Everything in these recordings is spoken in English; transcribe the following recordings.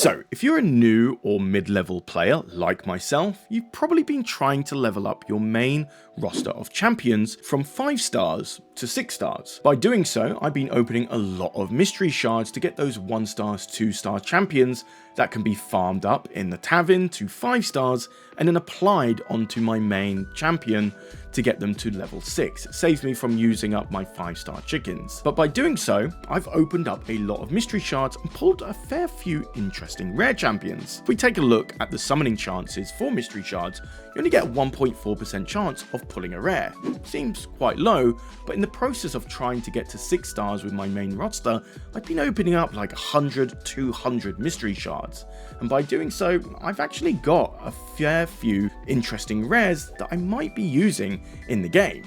So, if you're a new or mid-level player like myself, you've probably been trying to level up your main roster of champions from 5 stars to 6 stars. By doing so, I've been opening a lot of mystery shards to get those 1 star, 2 star champions that can be farmed up in the tavern to 5 stars and then applied onto my main champion to get them to level 6. It saves me from using up my 5-star chickens. But by doing so, I've opened up a lot of mystery shards and pulled a fair few interesting rare champions. If we take a look at the summoning chances for mystery shards, you only get a 1.4% chance of pulling a rare. Seems quite low, but in the process of trying to get to 6 stars with my main roster, I've been opening up like 100, 200 mystery shards. And by doing so, I've actually got a fair few interesting rares that I might be using in the game.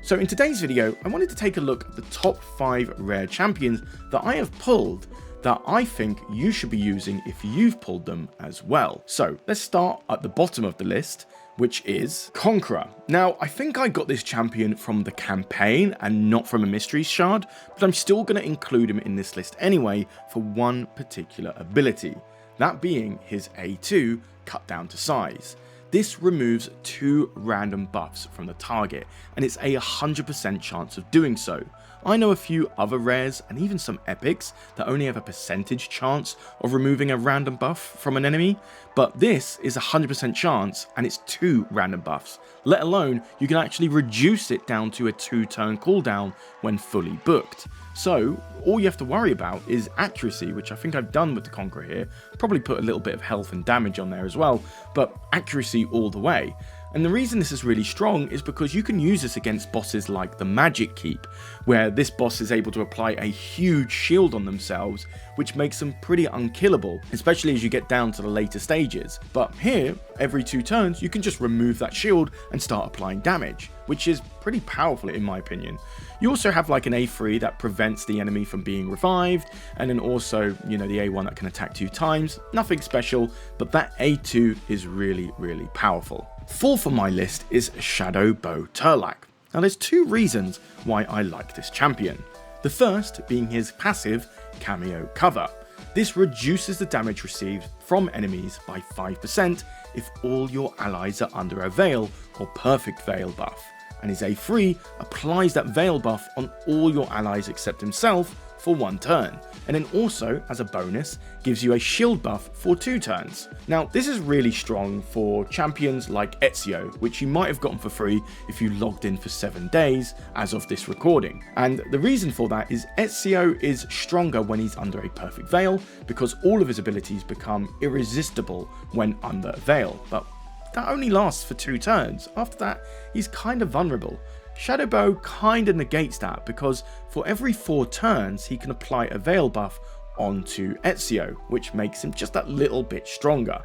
So in today's video, I wanted to take a look at the top 5 rare champions that I have pulled that I think you should be using if you've pulled them as well. So let's start at the bottom of the list, which is Conqueror. Now, I think I got this champion from the campaign and not from a mystery shard, but I'm still going to include him in this list anyway for one particular ability, that being his A2 cut down to size. This removes 2 random buffs from the target, and it's a 100% chance of doing so. I know a few other rares and even some epics that only have a percentage chance of removing a random buff from an enemy, but this is a 100% chance and it's 2 random buffs, let alone you can actually reduce it down to a 2-turn cooldown when fully booked. So all you have to worry about is accuracy, which I think I've done with the Conqueror here. Probably put a little bit of health and damage on there as well, but accuracy all the way. And the reason this is really strong is because you can use this against bosses like the Magic Keep, where this boss is able to apply a huge shield on themselves, which makes them pretty unkillable, especially as you get down to the later stages. But here, every 2 turns, you can just remove that shield and start applying damage, which is pretty powerful in my opinion. You also have like an A3 that prevents the enemy from being revived, and then also, you know, the A1 that can attack 2 times. Nothing special, but that A2 is really, really powerful. 4th on my list is Shadowbow Turlac. Now there's 2 reasons why I like this champion. The first being his passive Cameo Cover. This reduces the damage received from enemies by 5% if all your allies are under a Veil or Perfect Veil buff, and his A3 applies that Veil buff on all your allies except himself for 1 turn, and then also, as a bonus, gives you a shield buff for 2 turns. Now, this is really strong for champions like Ezio, which you might have gotten for free if you logged in for 7 days as of this recording. And the reason for that is Ezio is stronger when he's under a Perfect Veil, because all of his abilities become irresistible when under a Veil, but that only lasts for 2 turns. After that, he's kind of vulnerable. Shadowbow kind of negates that, because for every 4 turns he can apply a Veil buff onto Ezio, which makes him just that little bit stronger.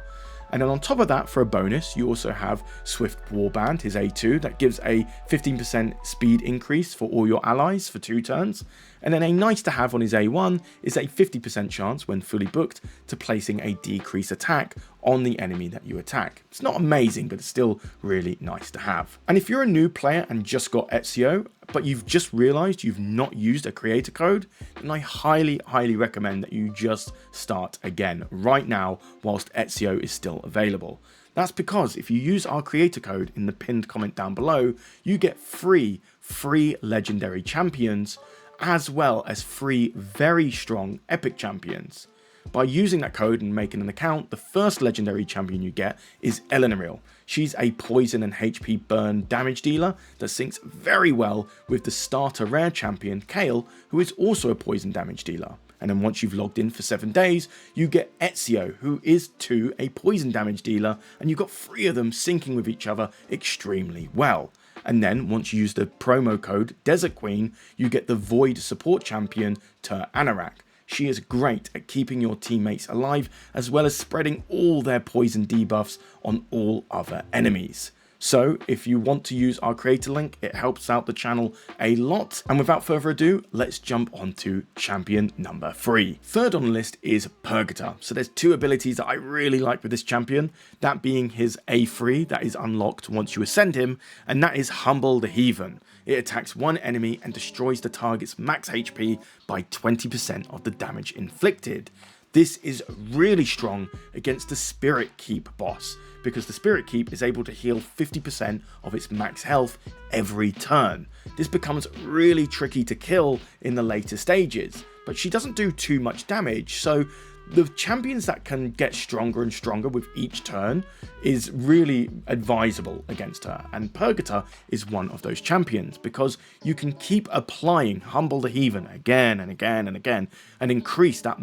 And then on top of that, for a bonus, you also have Swift Warband, his A2, that gives a 15% speed increase for all your allies for 2 turns. And then a nice to have on his A1 is a 50% chance, when fully booked, to placing a decreased attack on the enemy that you attack. It's not amazing, but it's still really nice to have. And if you're a new player and just got Ezio, but you've just realized you've not used a creator code, then I highly, highly recommend that you just start again right now whilst Ezio is still available. That's because if you use our creator code in the pinned comment down below, you get free legendary champions, as well as 3 very strong epic champions. By using that code and making an account, the first legendary champion you get is Elenaril. She's a poison and HP burn damage dealer that syncs very well with the starter rare champion Kale, who is also a poison damage dealer. And then once you've logged in for 7 days, you get Ezio, who is too a poison damage dealer, and you've got 3 of them syncing with each other extremely well. And then once you use the promo code Desert Queen, you get the Void support champion Anorak. She is great at keeping your teammates alive, as well as spreading all their poison debuffs on all other enemies. So if you want to use our creator link, it helps out the channel a lot. And without further ado, let's jump on to champion number 3. Third on the list is Purgator. So there's 2 abilities that I really like with this champion, that being his A3 that is unlocked once you ascend him, and that is Humble the Heathen. It attacks one enemy and destroys the target's max HP by 20% of the damage inflicted. This is really strong against the Spirit Keep boss, because the Spirit Keep is able to heal 50% of its max health every turn. This becomes really tricky to kill in the later stages, but she doesn't do too much damage, so the champions that can get stronger and stronger with each turn is really advisable against her, and Purgator is one of those champions, because you can keep applying Humble the Heathen again and again and again, and increase that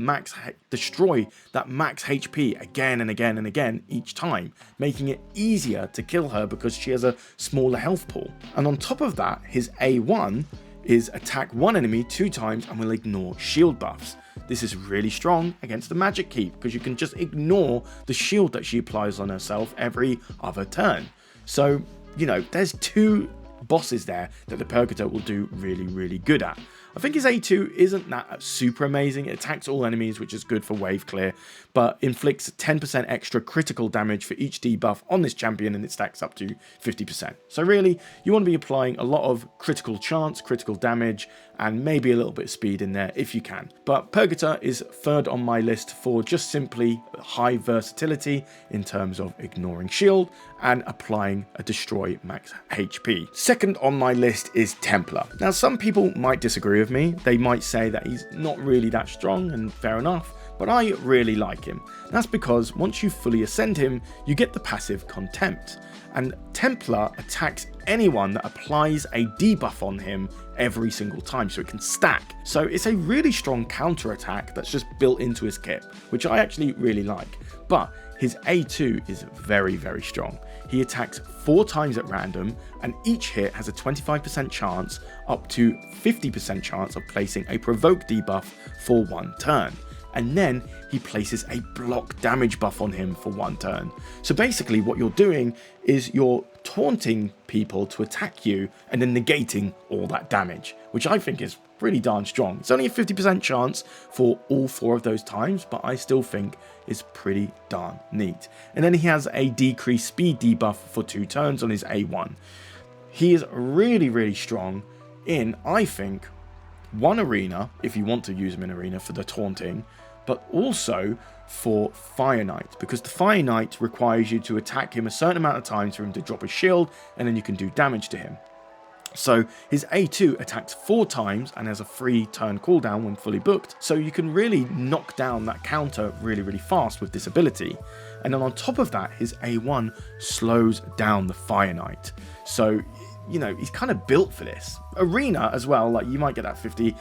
destroy that max HP again and again and again each time, making it easier to kill her because she has a smaller health pool. And on top of that, his A1 is attack one enemy 2 times and will ignore shield buffs. This is really strong against the Magic Keep, because you can just ignore the shield that she applies on herself every other turn. So, you know, there's 2 bosses there that the Purgator will do really, really good at. I think his A2 isn't that super amazing. It attacks all enemies, which is good for wave clear, but inflicts 10% extra critical damage for each debuff on this champion, and it stacks up to 50%. So really, you want to be applying a lot of critical chance, critical damage, and maybe a little bit of speed in there if you can. But Purgator is third on my list for just simply high versatility in terms of ignoring shield and applying a destroy max HP. Second on my list is Templar. Now, some people might disagree with me. They might say that he's not really that strong, and fair enough, but I really like him. That's because once you fully ascend him, you get the passive Contempt, and Templar attacks anyone that applies a debuff on him every single time, so it can stack. So it's a really strong counter attack that's just built into his kit, which I actually really like. But his A2 is very, very strong. He attacks 4 times at random, and each hit has a 25% chance up to 50% chance of placing a provoke debuff for 1 turn. And then he places a block damage buff on him for 1 turn. So basically what you're doing is you're taunting people to attack you and then negating all that damage, which I think is pretty darn strong. It's only a 50% chance for all 4 of those times, but I still think it's pretty darn neat. And then he has a decreased speed debuff for 2 turns on his A1. He is really, really strong in, I think, 1 arena, if you want to use him in arena for the taunting, but also for Fire Knight, because the Fire Knight requires you to attack him a certain amount of times for him to drop his shield, and then you can do damage to him. So his A2 attacks 4 times and has a 3 turn cooldown when fully booked, so you can really knock down that counter really, really fast with this ability. And then on top of that, his A1 slows down the Fire Knight. So, you know, he's kind of built for this. Arena as well, like you might get that 50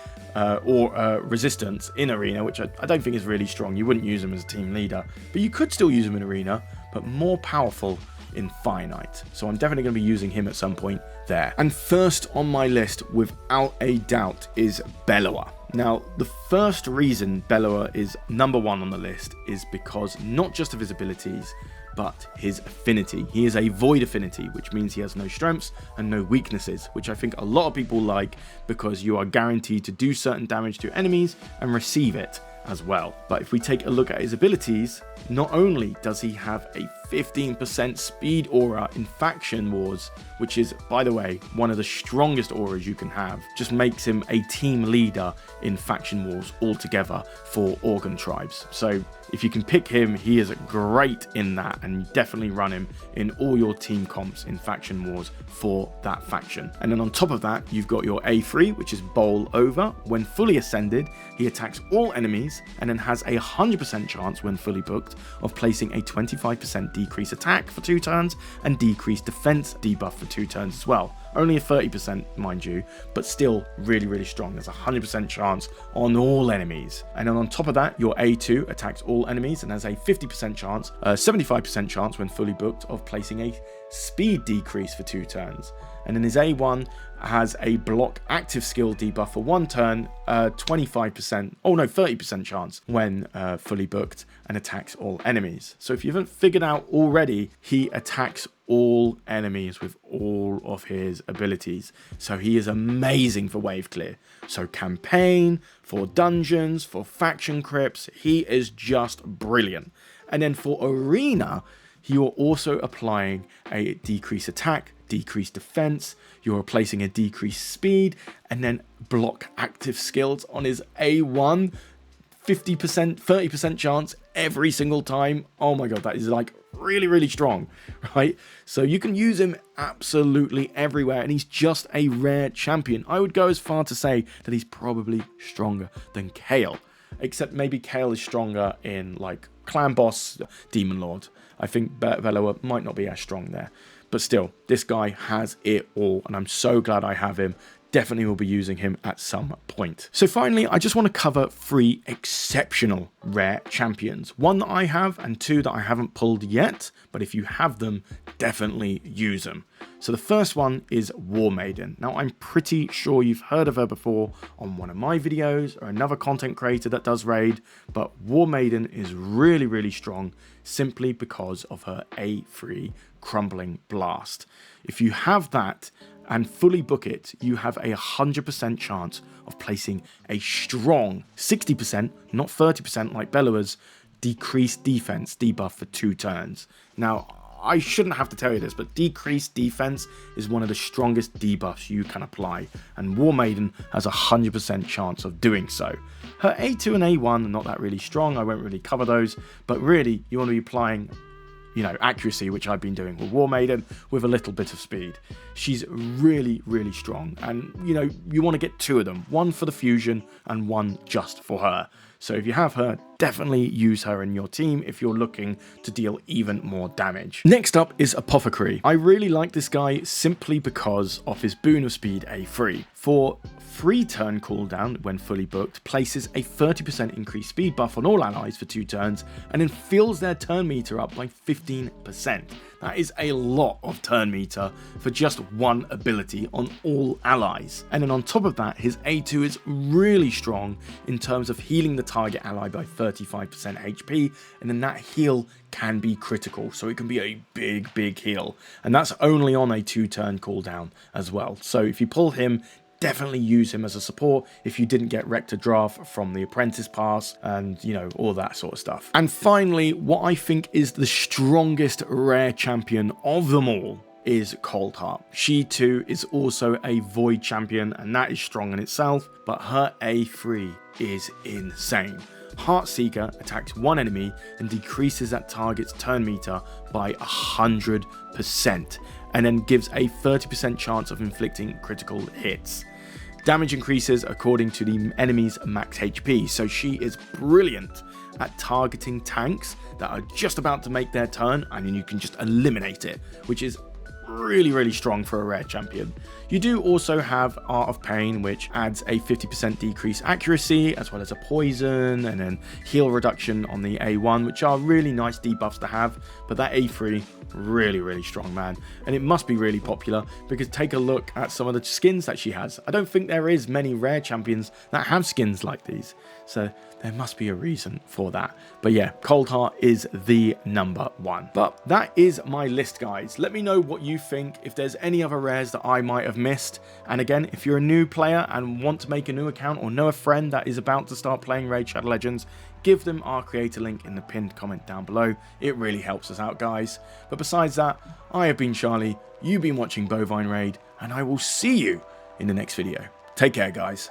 resistance in arena, which I don't think is really strong. You wouldn't use him as a team leader, but you could still use him in arena, but more powerful in Fire Knight. So I'm definitely going to be using him at some point there. And first on my list, without a doubt, is Bellower. Now, the first reason Bellower is number 1 on the list is because not just of his abilities, but his affinity. He is a void affinity, which means he has no strengths and no weaknesses, which I think a lot of people like, because you are guaranteed to do certain damage to enemies and receive it as well. But if we take a look at his abilities, not only does he have a 15% speed aura in Faction Wars, which is, by the way, one of the strongest auras you can have, just makes him a team leader in Faction Wars altogether for Organ Tribes. So if you can pick him, he is great in that, and definitely run him in all your team comps in Faction Wars for that faction. And then on top of that, you've got your A3, which is Bowl Over. When fully ascended, he attacks all enemies and then has a 100% chance when fully booked of placing a 25% decrease attack for 2 turns and decrease defense debuff for 2 turns as well. Only a 30%, mind you, but still really, really strong. There's a 100% chance on all enemies. And then on top of that, your A2 attacks all enemies and has a 50% chance, 75% chance when fully booked of placing a speed decrease for 2 turns. And then his A1 has a block active skill debuff for 1 turn, 30% chance when fully booked, and attacks all enemies. So if you haven't figured out already, he attacks all enemies with all of his abilities. So he is amazing for wave clear. So campaign, for dungeons, for faction crypts, he is just brilliant. And then for arena, you're also applying a decreased attack, decreased defense, you're replacing a decreased speed, and then block active skills on his A1. 50%, 30% chance every single time. Oh my god, that is like really, really strong, right? So you can use him absolutely everywhere, and he's just a rare champion. I would go as far to say that he's probably stronger than Kale, except maybe Kale is stronger in like Clan Boss, Demon Lord. I think Bellower might not be as strong there, but still, this guy has it all, and I'm so glad I have him. Definitely will be using him at some point. So finally, I just want to cover 3 exceptional rare champions. 1 that I have and 2 that I haven't pulled yet, but if you have them, definitely use them. So the first one is War Maiden. Now I'm pretty sure you've heard of her before on one of my videos or another content creator that does raid, but War Maiden is really, really strong simply because of her A3 Crumbling Blast. If you have that and fully book it, you have a 100% chance of placing a strong 60%, not 30% like Bellower's, decreased defense debuff for 2 turns. Now, I shouldn't have to tell you this, but decreased defense is one of the strongest debuffs you can apply, and War Maiden has a 100% chance of doing so. Her A2 and A1 are not that really strong, I won't really cover those, but really, you want to be applying accuracy, which I've been doing with War Maiden, with a little bit of speed. She's really, really strong, and you want to get 2 of them, 1 for the fusion and 1 just for her. So if you have her, definitely use her in your team if you're looking to deal even more damage. Next up is Apothecary. I really like this guy simply because of his boon of speed A3. For 3 turn cooldown when fully booked, places a 30% increased speed buff on all allies for 2 turns, and then fills their turn meter up by 15%. That is a lot of turn meter for just 1 ability on all allies. And then on top of that, his A2 is really strong in terms of healing the target ally by 35% HP, and then that heal can be critical, so it can be a big heal, and that's only on a 2 turn cooldown as well. So if you pull him, definitely use him as a support if you didn't get Rector Draft from the Apprentice Pass and, all that sort of stuff. And finally, what I think is the strongest rare champion of them all is Coldheart. She too is also a Void champion, and that is strong in itself, but her A3 is insane. Heartseeker attacks 1 enemy and decreases that target's turn meter by 100%, and then gives a 30% chance of inflicting critical hits. Damage increases according to the enemy's max HP, so she is brilliant at targeting tanks that are just about to make their turn, and then you can just eliminate it, which is really, really strong for a rare champion. You do also have Art of Pain, which adds a 50% decrease accuracy, as well as a poison, and then heal reduction on the A1, which are really nice debuffs to have, but that A3, really, really strong, man. And it must be really popular, because take a look at some of the skins that she has. I don't think there is many rare champions that have skins like these, so there must be a reason for that. But yeah, Coldheart is the #1. But that is my list, guys. Let me know what you think, if there's any other rares that I might have missed. And again, if you're a new player and want to make a new account, or know a friend that is about to start playing Raid Shadow Legends, give them our creator link in the pinned comment down below. It really helps us out, guys. But besides that, I have been Charlie, you've been watching Bovine Raid, and I will see you in the next video. Take care, guys.